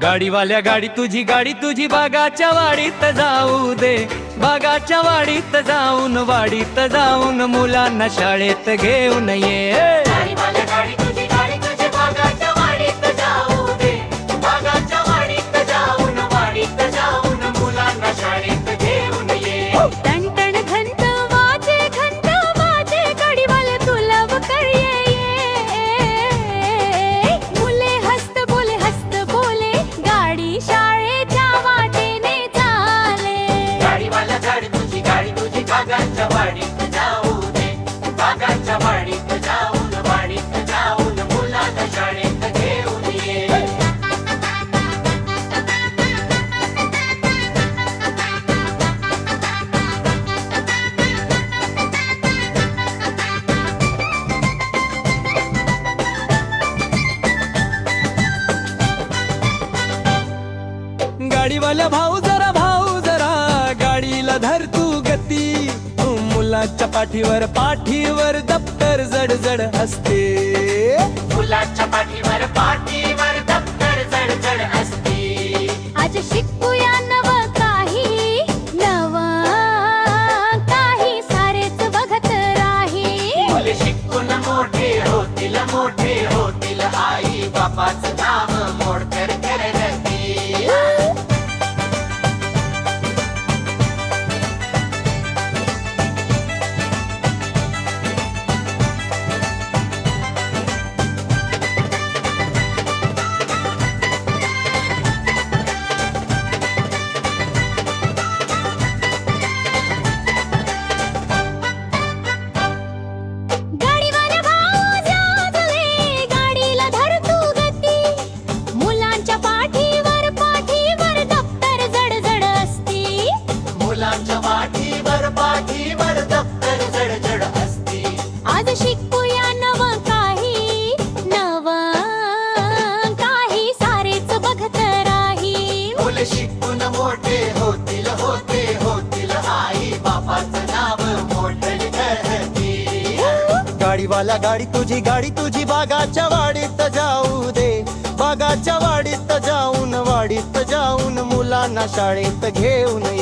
गाडीवाल्या गाडी तुझी बागाच्या वाडीत जाऊ दे, बागाच्या वाडीत जाऊन मुलांना शाळेत घेऊन ये. गाडीवाल्या गाडी तुझी बागाच्या वाडीत जाऊ दे, बागाच्या वाडीत जाऊन मुलांना शाळेत घेऊन ये. टणटण घंट वाजे गाडीवाले तुला वकर ये. मुले हस्त बोले गाडी शाळेच्या वाटेने चाले. गाडीवाल्या गाडी तुझी बागाच्या वाडीत जाऊ दे, बागाच्या वाडीत जाऊन मुलांना शाळेत घेऊन ये. गाडीवाल्या भाऊ जरा गाडीला धर तू गती. मुलाच्या पाठीवर दप्तर जड असते. मुलाच्या पाठीवर दप्तर जड असते. आज शिकूया नव काही सारेच बघत राही. मुले शिकून मोठे होतील आई बापाचं नाव मोडकर करतील. गाडीवाला भाऊ जाजले, गाडीला धर तू गती. मुलांच्या पाठीवर दप्तर जड असती. मुलांच्या पाठीवर दप्तर जड असते. आज शिकूया नव काही सारेच बघत राही. मुले शिकून मोठे होतील आई बापाचं नाव मोठं करतील. गाडीवाल्या गाडी तुझी बागाच्या वाडीत जाऊ दे, बागाच्या वाडीत जाऊन मुलांना शाळेत घेऊन ये.